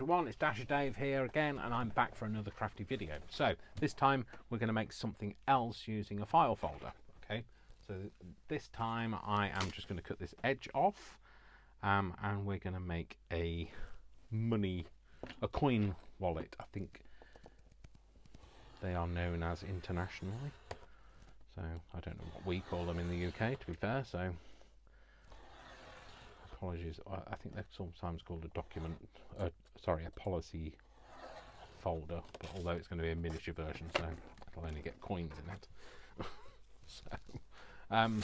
everyone, it's Dasher Dave here again, and I'm back for another crafty video. So this time we're going to make something else using a file folder. Okay, so this time I am just going to cut this edge off, and we're going to make a coin wallet. I think they are known as internationally, so I don't know what we call them in the UK, to be fair, so apologies. I think they're sometimes called a document, a policy folder, but although it's going to be a miniature version, so it'll only get coins in it. I'm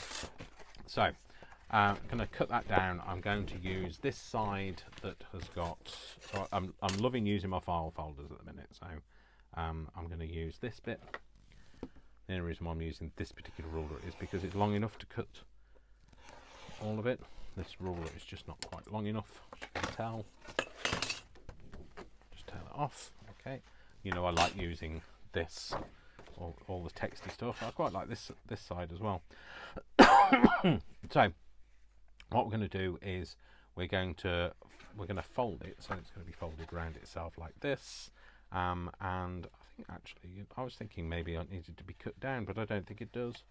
going to cut that down. I'm going to use this side that has got, so I'm loving using my file folders at the minute, so I'm going to use this bit. The only reason why I'm using this particular ruler is because it's long enough to cut all of it. This ruler is just not quite long enough, as you can tell. Just tail it off. Okay, you know I like using this, all the texty stuff. I quite like this side as well. So what we're going to do is we're going to fold it, so it's going to be folded around itself like this. And I think actually I was thinking maybe it needed to be cut down, but I don't think it does.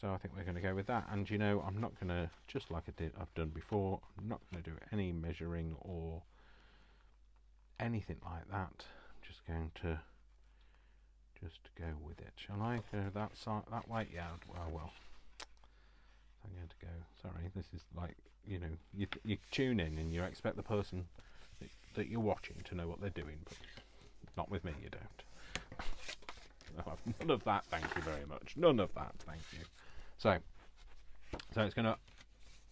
So I think we're going to go with that. And you know, I'm not going to, just like I've done before, I'm not going to do any measuring or anything like that. I'm just going to go with it. Shall I go that side, that way? Yeah, well. I'm going to go, sorry, this is like, you know, you tune in and you expect the person that you're watching to know what they're doing, but not with me, you don't. None of that, thank you very much. None of that, thank you. So it's going to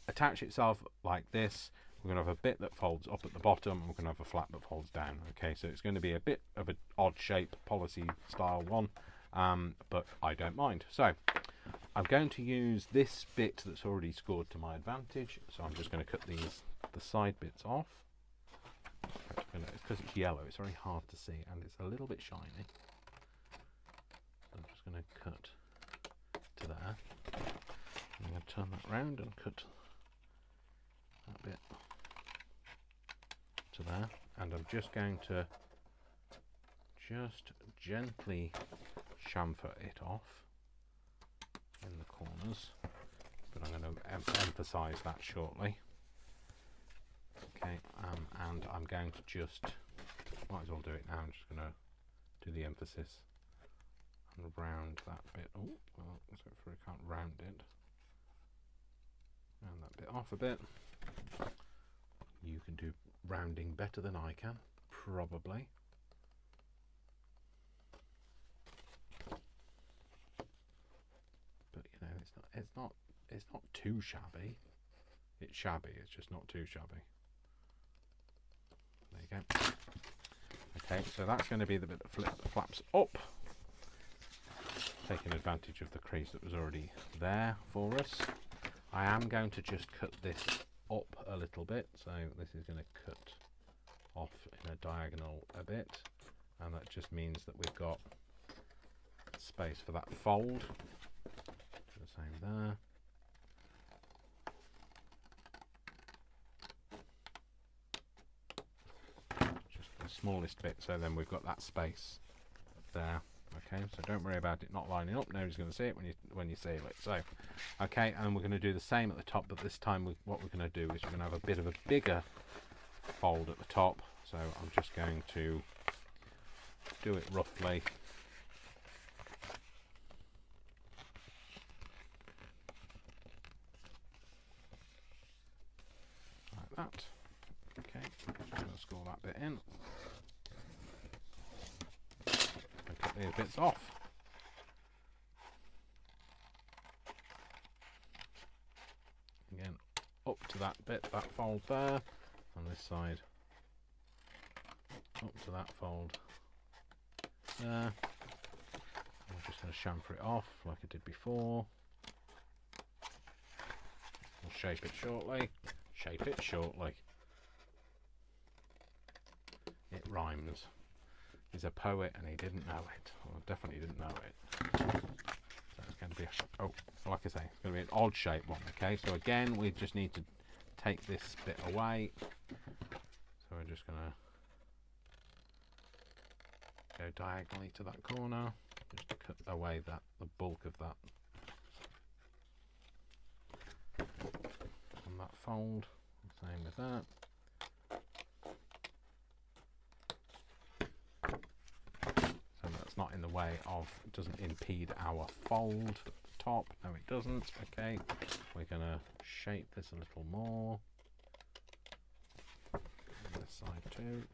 attach itself like this. We're going to have a bit that folds up at the bottom, and we're going to have a flap that folds down. Okay, so it's going to be a bit of an odd shape, policy style one, but I don't mind. So I'm going to use this bit that's already scored to my advantage. So I'm just going to cut the side bits off. It's because it's yellow, it's very hard to see, and it's a little bit shiny. I'm just going to cut to there. I'm going to turn that round and cut that bit to there, and I'm just going to gently chamfer it off in the corners, but I'm going to emphasize that shortly. Okay, and I'm going to might as well do it now. I'm just going to do the emphasis and round that bit. Oh, well, so I can't round it. Round that bit off a bit. You can do rounding better than I can, probably. But you know, it's not too shabby. It's shabby. It's just not too shabby. There you go. Okay, so that's going to be the bit that flaps up, taking advantage of the crease that was already there for us. I am going to just cut this up a little bit, so this is going to cut off in a diagonal a bit, and that just means that we've got space for that fold. Do the same there. Smallest bit, so then we've got that space there. Okay, so don't worry about it not lining up. Nobody's going to see it when you seal it. So okay, and we're going to do the same at the top, but this time what we're going to do is we're going to have a bit of a bigger fold at the top. So I'm just going to do it roughly like that. Okay, I'm just going to score that bit in. Cut these bits off. Again, up to that bit, that fold there, on this side. Up to that fold there. I'm just going to chamfer it off like I did before. We'll shape it shortly. Shape it shortly. It rhymes. He's a poet and he didn't know it. Well, definitely didn't know it. So it's going to be like I say, it's going to be an odd shape one. Okay, so again, we just need to take this bit away. So we're just going to diagonally to that corner, just to cut away the bulk of that on that fold. Same with that. So that's not in the way of, doesn't impede our fold at the top. No, it doesn't. Okay, we're going to shape this a little more. On this side too.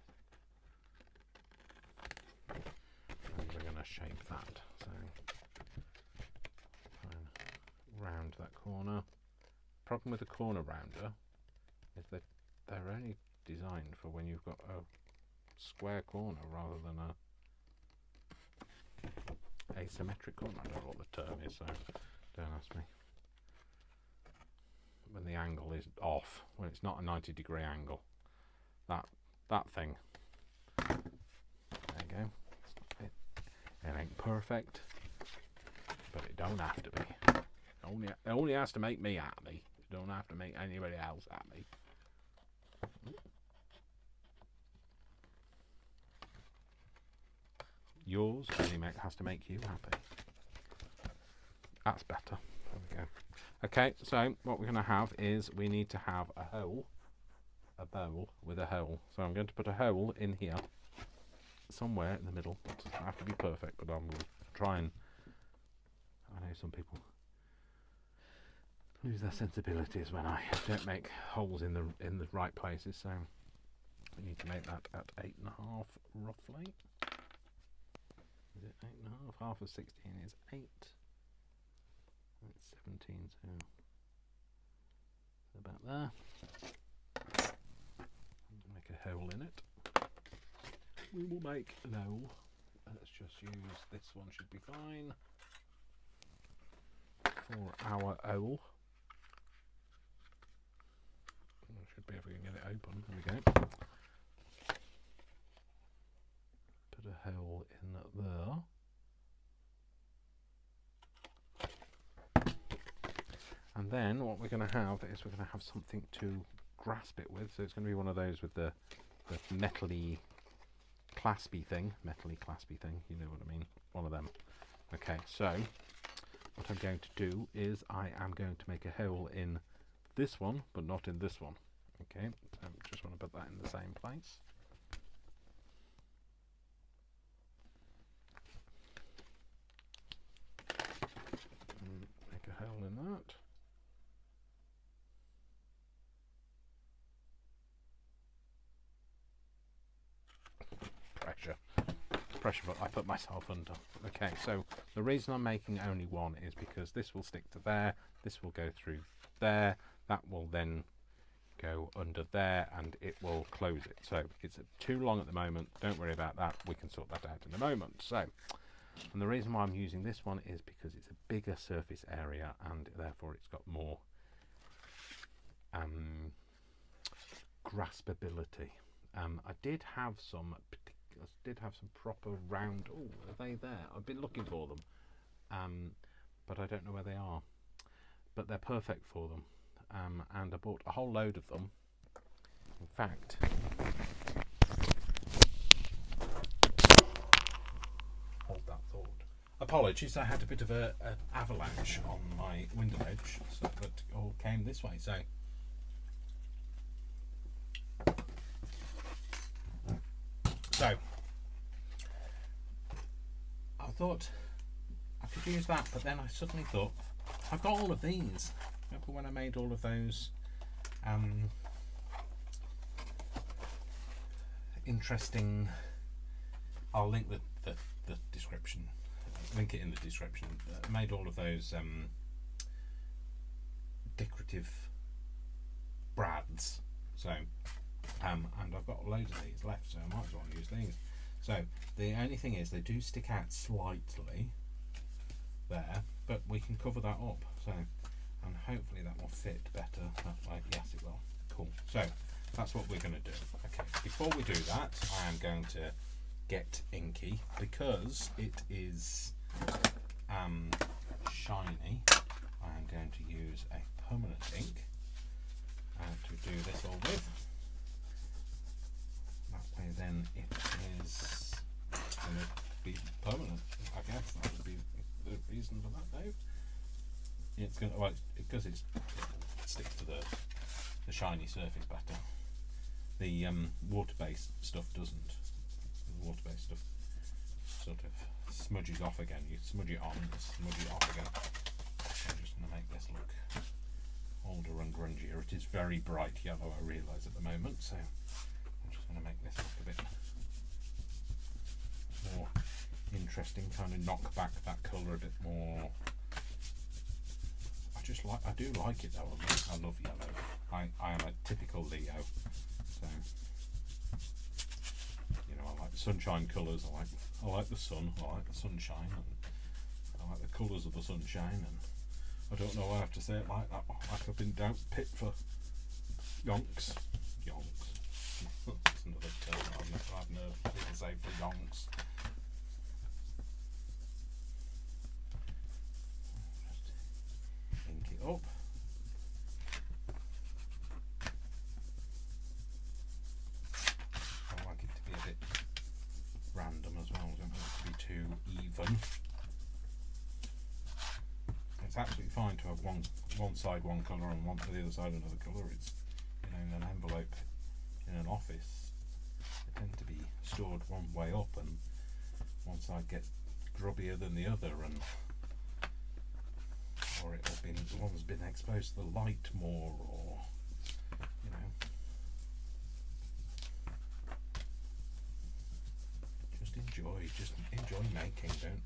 And we're going to shape that. So try and round that corner. Problem with the corner rounder is that they're only designed for when you've got a square corner rather than a asymmetric corner. I don't know what the term is, so don't ask me. When the angle is off, when it's not a 90-degree angle, that thing. There you go. It ain't perfect, but it don't have to be. It only has to make me happy. It don't have to make anybody else happy. Yours only has to make you happy. That's better. There we go. Okay, so what we're going to have is we need to have a bowl with a hole. So I'm going to put a hole in here, somewhere in the middle. It doesn't have to be perfect, but I'm going to try and. I know some people lose their sensibilities when I don't make holes in the right places. So we need to make that at 8.5 roughly. Is it 8.5? Half of 16 is 8. It's 17, so about there. Make a hole in it. We will make an hole. Let's just use this one, should be fine for our owl. Should be if we can get it open. There we go. Put a hole in there. And then what we're going to have is we're going to have something to grasp it with. So it's going to be one of those with the metally claspy thing. You know what I mean. One of them. Okay, so what I'm going to do is I am going to make a hole in this one, but not in this one. Okay, so I just want to put that in the same place. Make a hole in that. Pressure, but I put myself under. Okay, so the reason I'm making only one is because this will stick to there, this will go through there, that will then go under there, and it will close it. So it's too long at the moment, don't worry about that, we can sort that out in a moment. So, and the reason why I'm using this one is because it's a bigger surface area and therefore it's got more graspability. I did have some proper round. Oh, are they there? I've been looking for them, but I don't know where they are. But they're perfect for them, and I bought a whole load of them. In fact, hold that thought. Apologies, I had a bit of an avalanche on my window ledge, so that all came this way. So. So, I thought I could use that, but then I suddenly thought, I've got all of these. Remember when I made all of those interesting, I'll link the description, link it in the description. I made all of those decorative brads, so and I've got loads of these left, so I might as well use these. So the only thing is they do stick out slightly there, but we can cover that up. So, and hopefully that will fit better that way. Yes, it will. Cool. So that's what we're going to do. Okay. Before we do that, I am going to get inky because it is shiny. I am going to use a permanent ink to do this all with. That way then it is going to be permanent. I guess that would be the reason for that, Dave. It's going to, well, because it sticks to the shiny surface better. The water-based stuff doesn't. The water-based stuff sort of smudges off again. You smudge it on, smudge it off again. I'm just going to make this look older and grungier. It is very bright yellow, I realise at the moment, so I'm just going to make this look a bit more interesting, kind of knock back that colour a bit more. I do like it though. I love yellow. I am a typical Leo, so you know, I like the sunshine colours. I like the sun. I like the sunshine, and I like the colours of the sunshine. And I don't know why I have to say it like that. Like I've been down pit for yonks. That's another term I've never heard people say for yonks. Up. I like it to be a bit random as well. I don't want it to be too even. It's absolutely fine to have one side one colour and the other side another colour. It's, you know, in an envelope in an office, they tend to be stored one way up, and one side gets grubbier than the other, and or one's been exposed to the light more, or you know, just enjoy making. Don't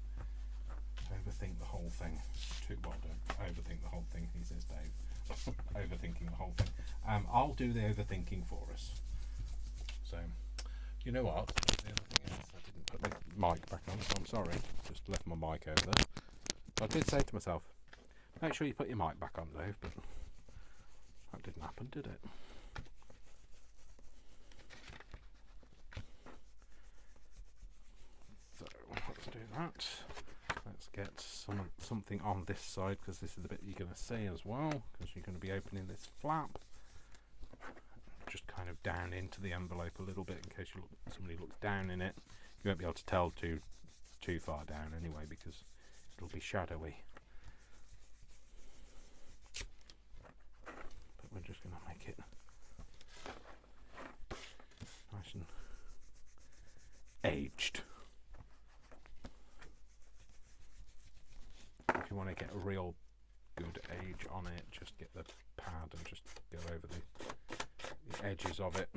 overthink the whole thing. Don't overthink the whole thing, he says, Dave. Overthinking the whole thing. I'll do the overthinking for us. So, you know what? The other thing is, I didn't put my mic back on, so I'm sorry. Just left my mic over there. I did say to myself, make sure you put your mic back on, Dave, but that didn't happen, did it? So let's do that. Let's get something on this side, because this is the bit you're going to see as well, because you're going to be opening this flap just kind of down into the envelope a little bit, in case somebody looks down in it. You won't be able to tell too far down anyway, because it'll be shadowy. We're just going to make it nice and aged. If you want to get a real good age on it, just get the pad and just go over the edges of it.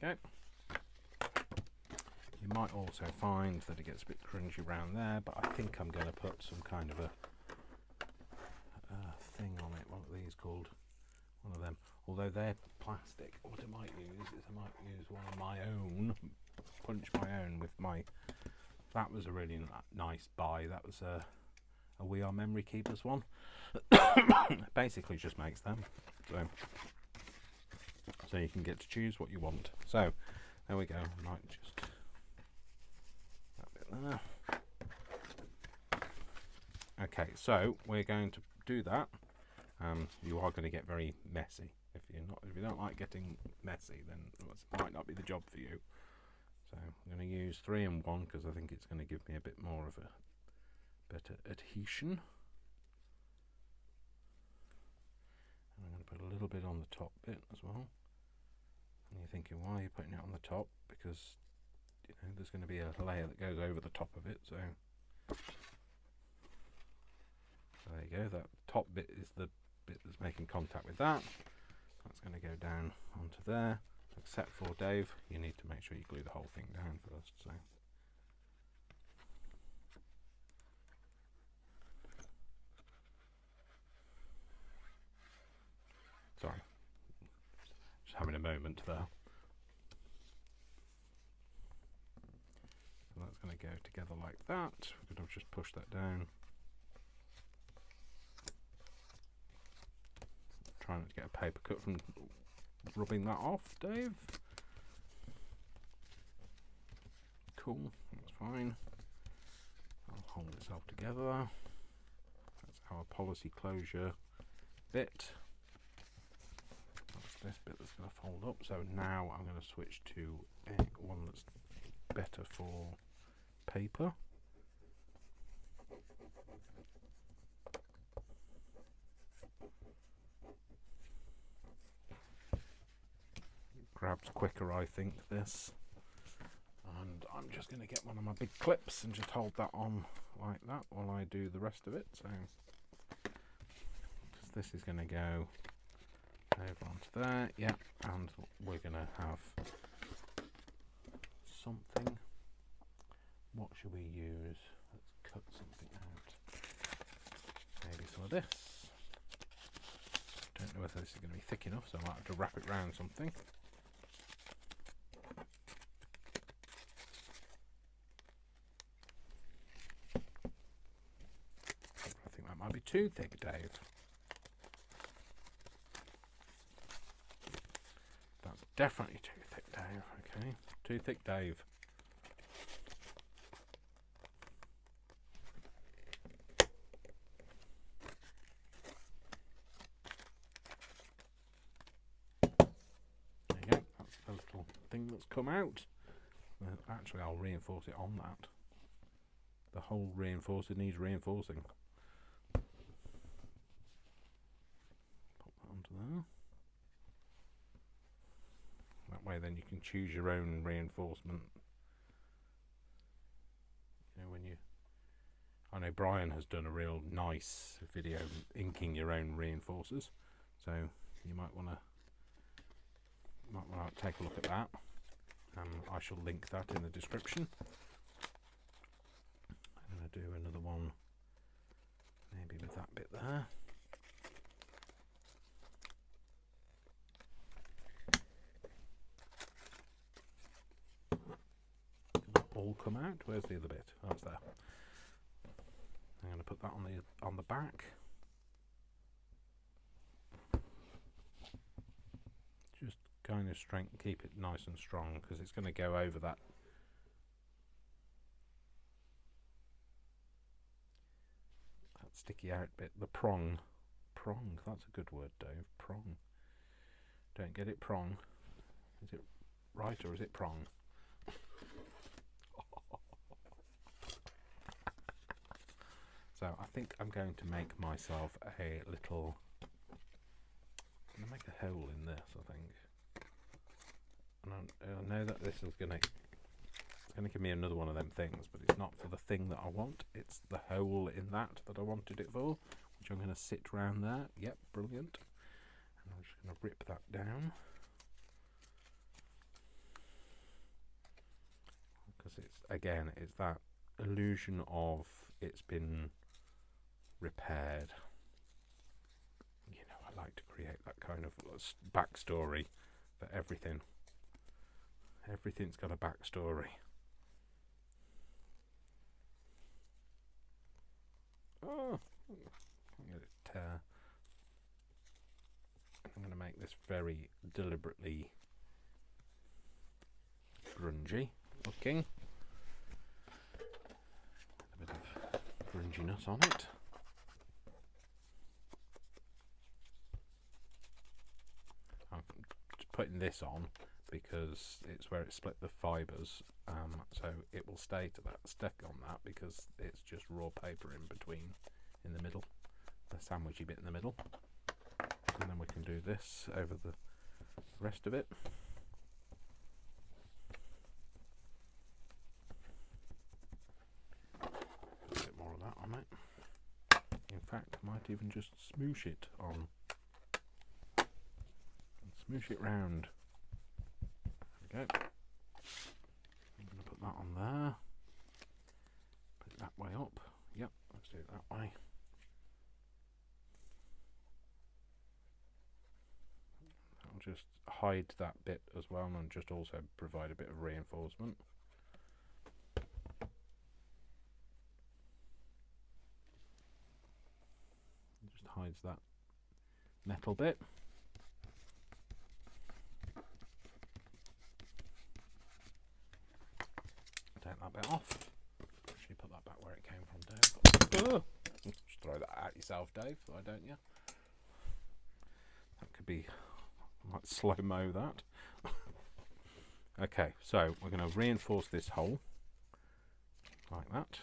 Okay. You might also find that it gets a bit cringy around there, but I think I'm going to put some kind of a thing on it. What are these called? One of them. Although they're plastic, what I might use is I might use one of my own, punch my own with my. That was a really nice buy. That was a We Are Memory Keepers one. Basically just makes them. So you can get to choose what you want. So there we go. I might just that bit there. Okay, so we're going to do that. You are going to get very messy. If you don't like getting messy, then it might not be the job for you. So I'm going to use 3 in 1 because I think it's going to give me a bit more of a better adhesion. And I'm going to put a little bit on the top bit as well. And you're thinking, why are you putting it on the top? Because there's going to be a layer that goes over the top of it. So there you go. That top bit is the bit that's making contact with that. That's going to go down onto there. Except for Dave, you need to make sure you glue the whole thing down first. So sorry, just having a moment there. So that's going to go together like that. We're going to just push that down. Try not to get a paper cut from rubbing that off, Dave. Cool, that's fine. I'll hold itself together. That's our policy closure bit. That's this bit that's going to fold up. So now I'm going to switch to one that's better for paper. Grabs quicker, I think, this. And I'm just going to get one of my big clips and just hold that on like that while I do the rest of it. So this is going to go over onto there, yeah, and we're going to have something. What should we use? Let's cut something out. Maybe some of this. Don't know whether this is going to be thick enough, so I might have to wrap it around something. I think that might be too thick, Dave. That's definitely too thick, Dave. Okay, too thick, Dave. Thing that's come out. Actually, I'll reinforce it on that. The whole reinforcer needs reinforcing. Pop that onto there. That way then you can choose your own reinforcement. You know, when you... I know Brian has done a real nice video inking your own reinforcers, so you might want to take a look at that. I shall link that in the description. I'm going to do another one maybe with that bit there. Did that all come out? Where's the other bit? Oh, it's there. I'm going to put that on the back. Just kind of keep it nice and strong, because it's going to go over that sticky out bit. The prong, that's a good word, Dave. Prong. Don't get it prong. Is it right or is it prong? So I think I'm going to make myself a little... I'm going to make a hole in this, I think. And I know that this is going to give me another one of them things, but it's not for the thing that I want. It's the hole in that I wanted it for, which I'm going to sit round there. Yep, brilliant. And I'm just going to rip that down, because it's that illusion of it's been repaired. You know, I like to create that kind of backstory for everything. Everything's got a backstory. Oh, can't get it tear. I'm going to make this very deliberately grungy looking. A bit of grunginess on it. I'm just putting this on because it's where it split the fibres, so it will stay to that, stick on that, because it's just raw paper in between, in the middle, the sandwichy bit in the middle. And then we can do this over the rest of it. A bit more of that on it. In fact, I might even just smoosh it on. And smoosh it round. There we go. I'm going to put that on there. Put it that way up. Yep, let's do it that way. I'll just hide that bit as well, and just also provide a bit of reinforcement. It just hides that metal bit. Take that bit off. Actually, put that back where it came from, Dave. Just throw that at yourself. yourself, Dave, why don't you? That could be, I might slow-mo that. Okay, so we're going to reinforce this hole like that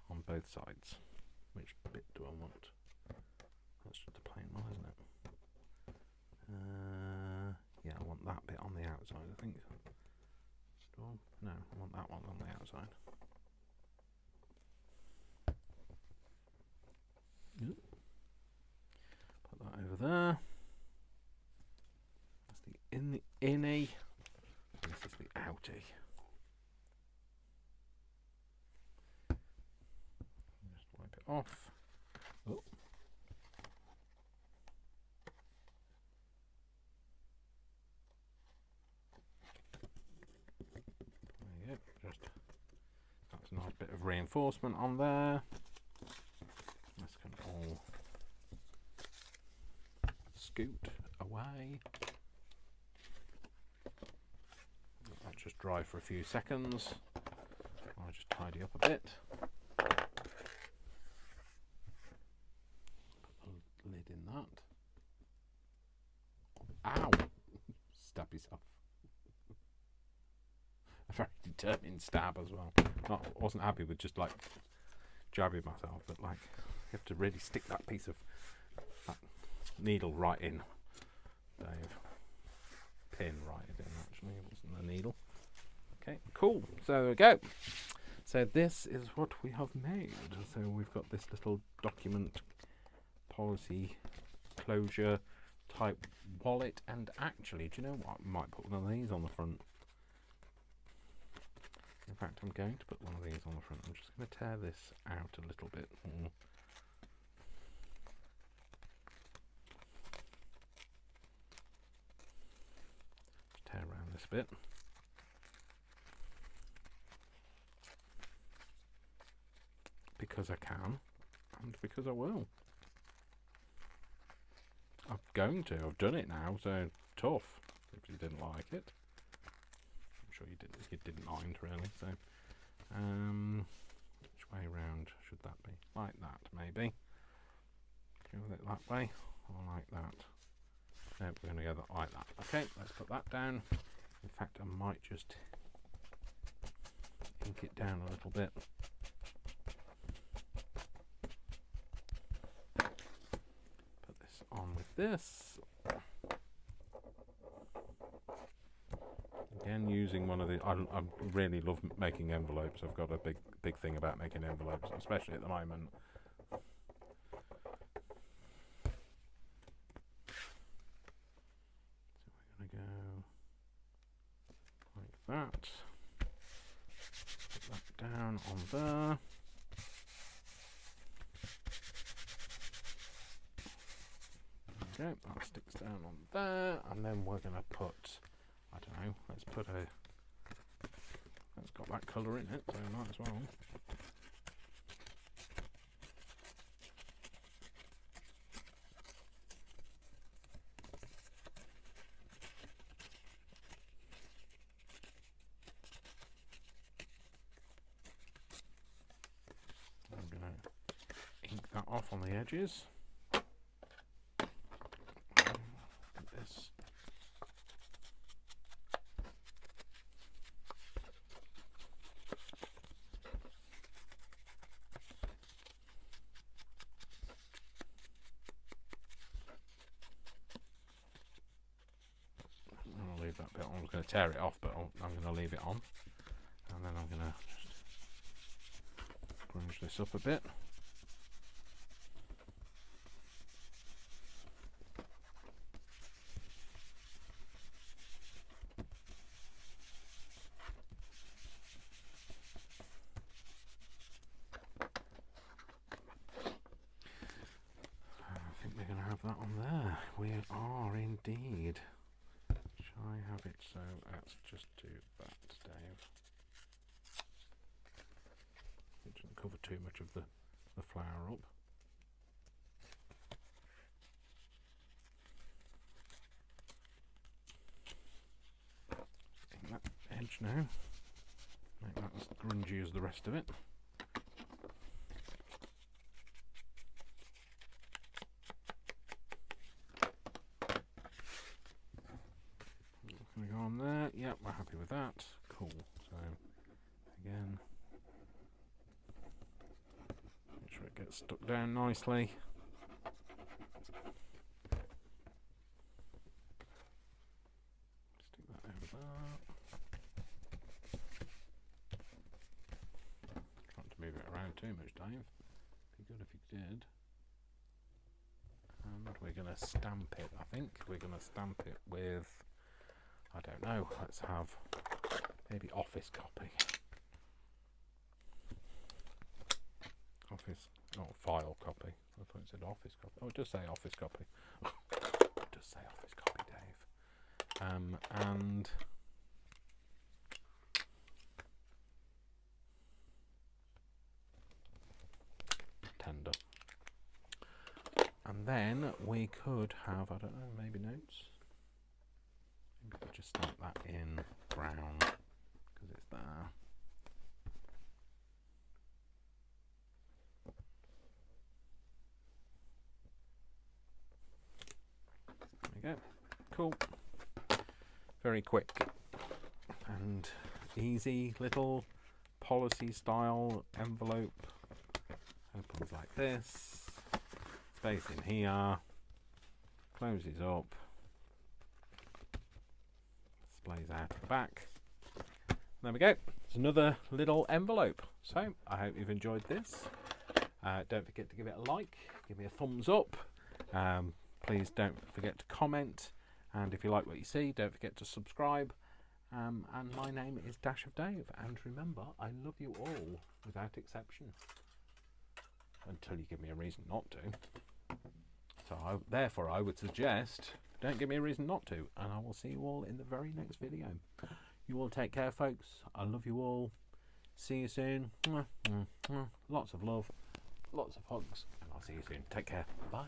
on both sides. Which bit do I want? That's just a plain one, isn't it? Yeah, I want that bit on the outside, I think. No, I want that one on the outside. Yep. Put that over there. That's the innie. This is the outie. Just wipe it off. Oh. There you go. That's a nice bit of reinforcement on there. This can all scoot away. Let that just dry for a few seconds. I'll just tidy up a bit. Put the lid in that. Ow! Stab yourself. A very determined stab as well. Wasn't happy with just like jabbing myself, but like you have to really stick that piece of that needle right in, Dave. Pin right in, actually, it wasn't a needle. Okay, cool. So there we go. So this is what we have made. So we've got this little document policy closure type wallet, and actually, do you know what? I might put one of these on the front. In fact, I'm going to put one of these on the front. I'm just going to tear this out a little bit more. Just tear around this bit. Because I can, and because I will. I'm going to. I've done it now, so tough. If you didn't like it, I'm sure you didn't. You didn't mind really. So, which way round should that be? Like that, maybe. Go with it that way, or like that. No, we're going to go like that. Okay, let's put that down. In fact, I might just ink it down a little bit. Put this on with this. Again, using one of the. I really love making envelopes. I've got a big thing about making envelopes, especially at the moment. So we're going to go like that. Put that down on there. Okay, that sticks down on there, and then we're going to put. I don't know, let's put that's got that colour in it, so might as well. I'm going to ink that off on the edges. This. That bit on. I was going to tear it off, but I'm going to leave it on, and then I'm going to just grunge this up a bit. I think we're going to have that on there. We are indeed. I have it, so let's just do that, Dave. It doesn't cover too much of the flower up. Ink that edge now. Make that as grungy as the rest of it. on there. Yep, we're happy with that. Cool. So again, make sure it gets stuck down nicely. Stick that over there. Trying to move it around too much, Dave. Be good if you did. And we're going to stamp it, I think. We're going to stamp it with, I don't know, let's have maybe office copy. Office, not file copy. I thought it said office copy. Oh, it does say office copy. It does say office copy, Dave. And tender. And then we could have, I don't know, maybe notes. Maybe we'll just stamp that in brown because it's there. There we go. Cool. Very quick and easy little policy style envelope. Opens like this. Space in here. Closes up. Displays out at the back. There we go. It's another little envelope. So I hope you've enjoyed this. Don't forget to give it a like. Give me a thumbs up. Please don't forget to comment. And if you like what you see, don't forget to subscribe. And my name is Dash of Dave. And remember, I love you all without exception. Until you give me a reason not to. So therefore I would suggest don't give me a reason not to, and I will see you all in the very next video. You all take care, folks. I love you all. See you soon. Lots of love, lots of hugs, and I'll see you soon. Take care. Bye.